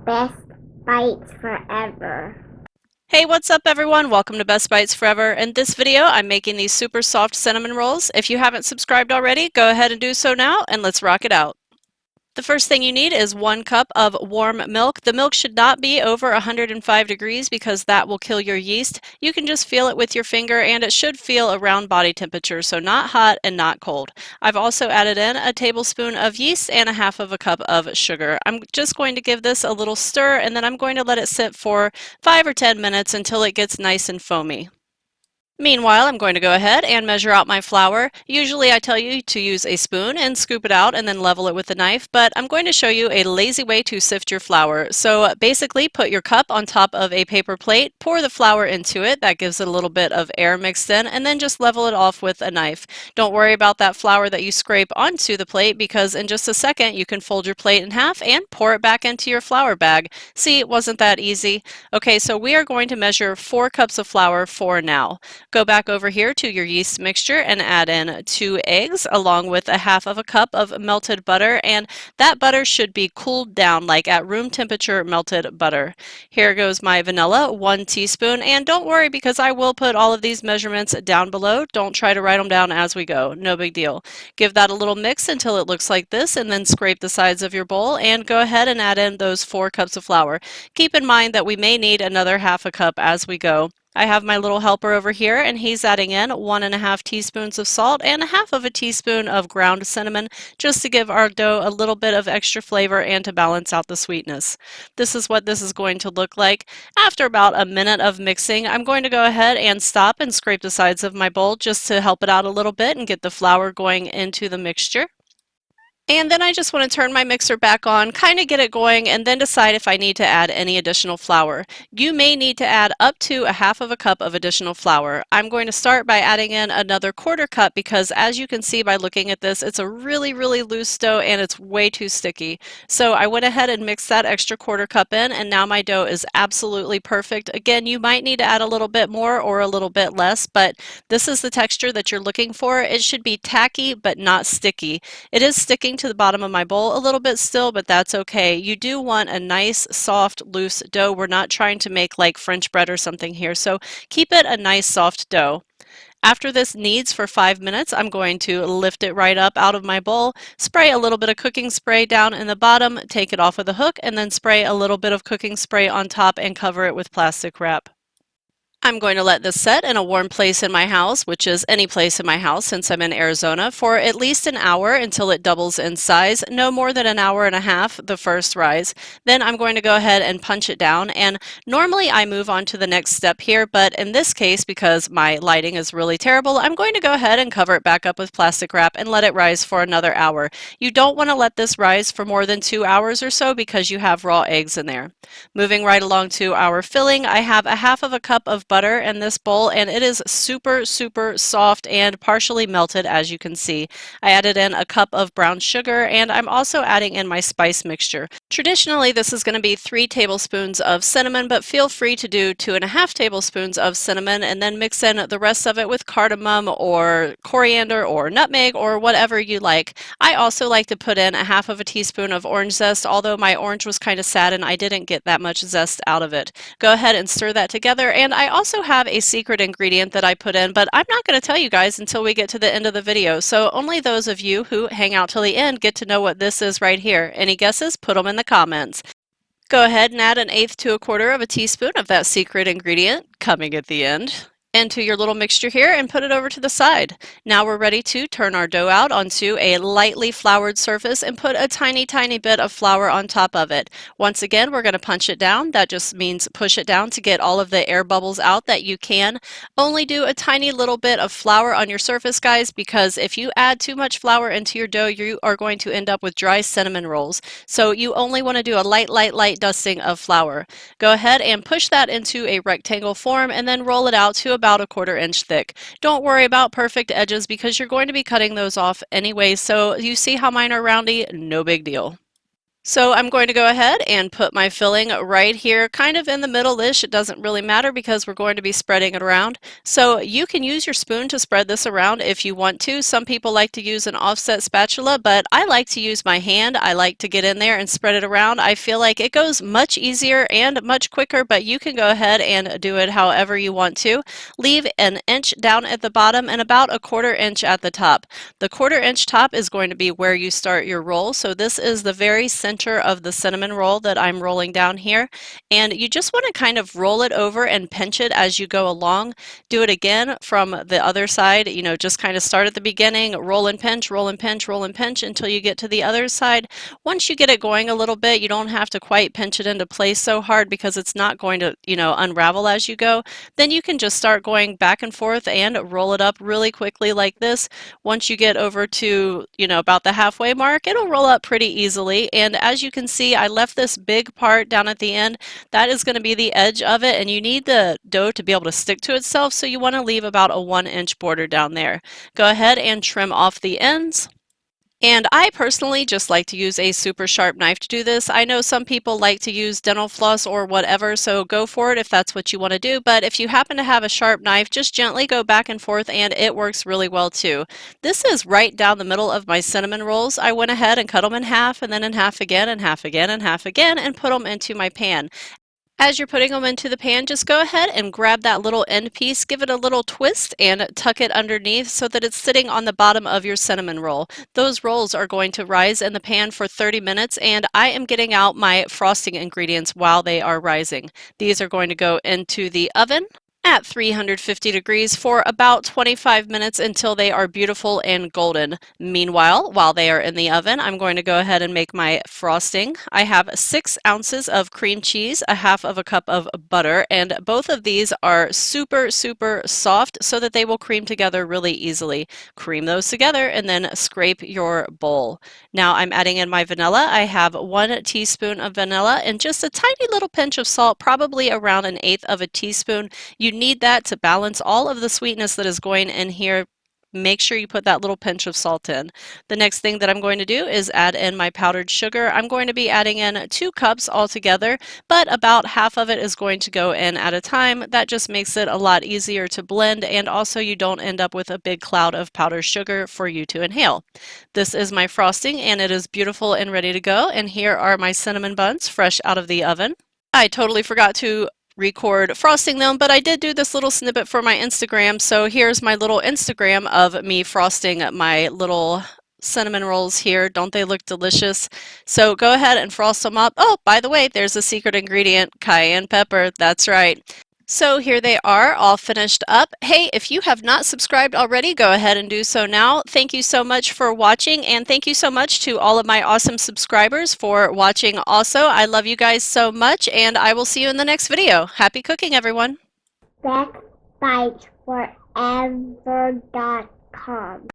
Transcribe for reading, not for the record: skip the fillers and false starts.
best bites forever. Hey, what's up everyone? Welcome to Best Bites Forever. In this video, I'm making these super soft cinnamon rolls. If you haven't subscribed already, go ahead and do so now, and let's rock it out. The first thing you need is 1 cup of warm milk. The milk should not be over 105 degrees because that will kill your yeast. You can just feel it with your finger and it should feel around body temperature, so not hot and not cold. I've also added in a tablespoon of yeast and a half of a cup of sugar. I'm just going to give this a little stir and then I'm going to let it sit for 5 or 10 minutes until it gets nice and foamy. Meanwhile, I'm going to go ahead and measure out my flour. Usually I tell you to use a spoon and scoop it out and then level it with a knife, but I'm going to show you a lazy way to sift your flour. So basically put your cup on top of a paper plate, pour the flour into it, that gives it a little bit of air mixed in, and then just level it off with a knife. Don't worry about that flour that you scrape onto the plate because in just a second you can fold your plate in half and pour it back into your flour bag. See, it wasn't that easy. Okay, so we are going to measure 4 cups of flour for now. Go back over here to your yeast mixture and add in 2 eggs along with a half of a cup of melted butter, and that butter should be cooled down like at room temperature melted butter. Here goes my vanilla, 1 teaspoon, and don't worry because I will put all of these measurements down below. Don't try to write them down as we go, no big deal. Give that a little mix until it looks like this and then scrape the sides of your bowl and go ahead and add in those 4 cups of flour. Keep in mind that we may need another half a cup as we go. I have my little helper over here and he's adding in 1½ teaspoons of salt and a half of a teaspoon of ground cinnamon just to give our dough a little bit of extra flavor and to balance out the sweetness. This is what this is going to look like. After about a minute of mixing, I'm going to go ahead and stop and scrape the sides of my bowl just to help it out a little bit and get the flour going into the mixture. And then I just want to turn my mixer back on, kind of get it going, and then decide if I need to add any additional flour. You may need to add up to a half of a cup of additional flour. I'm going to start by adding in another 1/4 cup because as you can see by looking at this, it's a really loose dough and it's way too sticky. So I went ahead and mixed that extra 1/4 cup in, and now my dough is absolutely perfect. Again, you might need to add a little bit more or a little bit less, but this is the texture that you're looking for. It should be tacky but not sticky. It is sticking to the bottom of my bowl a little bit still, but that's okay. You do want a nice, soft, loose dough. We're not trying to make like French bread or something here, so keep it a nice, soft dough. After this kneads for 5 minutes, I'm going to lift it right up out of my bowl, spray a little bit of cooking spray down in the bottom, take it off with a hook, and then spray a little bit of cooking spray on top and cover it with plastic wrap. I'm going to let this set in a warm place in my house, which is any place in my house since I'm in Arizona, for at least an hour until it doubles in size, no more than an hour and a half the first rise. Then I'm going to go ahead and punch it down, and normally I move on to the next step here, but in this case, because my lighting is really terrible, I'm going to go ahead and cover it back up with plastic wrap and let it rise for another hour. You don't want to let this rise for more than 2 hours or so because you have raw eggs in there. Moving right along to our filling, I have a half of a cup of butter in this bowl and it is super soft and partially melted as you can see. I added in a cup of brown sugar and I'm also adding in my spice mixture. Traditionally this is going to be 3 tablespoons of cinnamon, but feel free to do 2½ tablespoons of cinnamon and then mix in the rest of it with cardamom or coriander or nutmeg or whatever you like. I also like to put in a half of a teaspoon of orange zest, although my orange was kind of sad and I didn't get that much zest out of it. Go ahead and stir that together, and I also have a secret ingredient that I put in, but I'm not going to tell you guys until we get to the end of the video, so only those of you who hang out till the end get to know what this is right here. Any guesses? Put them in the comments. Go ahead and add 1/8 to 1/4 of a teaspoon of that secret ingredient, coming at the end, into your little mixture here and put it over to the side. Now we're ready to turn our dough out onto a lightly floured surface and put a tiny bit of flour on top of it. Once again, we're going to punch it down. That just means push it down to get all of the air bubbles out that you can. Only do a tiny little bit of flour on your surface, guys, because if you add too much flour into your dough, you are going to end up with dry cinnamon rolls. So you only want to do a light dusting of flour. Go ahead and push that into a rectangle form and then roll it out to about 1/4 inch thick. Don't worry about perfect edges because you're going to be cutting those off anyway, so you see how mine are roundy? No big deal. So I'm going to go ahead and put my filling right here, kind of in the middle-ish. It doesn't really matter because we're going to be spreading it around. So you can use your spoon to spread this around if you want to. Some people like to use an offset spatula, but I like to use my hand. I like to get in there and spread it around. I feel like it goes much easier and much quicker, but you can go ahead and do it however you want to. Leave an inch down at the bottom and about a 1/4 inch at the top. The 1/4 inch top is going to be where you start your roll. So this is the very center of the cinnamon roll that I'm rolling down here. And you just want to kind of roll it over and pinch it as you go along. Do it again from the other side. You know, just kind of start at the beginning, roll and pinch, roll and pinch, roll and pinch until you get to the other side. Once you get it going a little bit, you don't have to quite pinch it into place so hard because it's not going to, unravel as you go. Then you can just start going back and forth and roll it up really quickly like this. Once you get over to, about the halfway mark, it'll roll up pretty easily. And as you can see, I left this big part down at the end. That is going to be the edge of it, and you need the dough to be able to stick to itself, so you want to leave about a 1-inch border down there. Go ahead and trim off the ends. And I personally just like to use a super sharp knife to do this. I know some people like to use dental floss or whatever, so go for it if that's what you want to do. But if you happen to have a sharp knife, just gently go back and forth and it works really well too. This is right down the middle of my cinnamon rolls. I went ahead and cut them in half and then in half again and half again and half again and put them into my pan. As you're putting them into the pan, just go ahead and grab that little end piece, give it a little twist, and tuck it underneath so that it's sitting on the bottom of your cinnamon roll. Those rolls are going to rise in the pan for 30 minutes, and I am getting out my frosting ingredients while they are rising. These are going to go into the oven at 350 degrees for about 25 minutes until they are beautiful and golden. Meanwhile, while they are in the oven, I'm going to go ahead and make my frosting. I have 6 ounces of cream cheese, a half of a cup of butter, and both of these are super, super soft so that they will cream together really easily. Cream those together and then scrape your bowl. Now I'm adding in my vanilla. I have 1 teaspoon of vanilla and just a tiny little pinch of salt, probably around 1/8 of a teaspoon. You need that to balance all of the sweetness that is going in here. Make sure you put that little pinch of salt in. The next thing that I'm going to do is add in my powdered sugar. I'm going to be adding in 2 cups altogether, but about half of it is going to go in at a time. That just makes it a lot easier to blend, and also you don't end up with a big cloud of powdered sugar for you to inhale. This is my frosting, and it is beautiful and ready to go. And here are my cinnamon buns fresh out of the oven. I totally forgot to record frosting them, but I did do this little snippet for my Instagram, so here's my little Instagram of me frosting my little cinnamon rolls here. Don't they look delicious? So go ahead and frost them up. Oh, by the way, there's a secret ingredient, cayenne pepper. That's right. So here they are, all finished up. Hey, if you have not subscribed already, go ahead and do so now. Thank you so much for watching, and thank you so much to all of my awesome subscribers for watching also. I love you guys so much, and I will see you in the next video. Happy cooking, everyone. BestBitesForever.com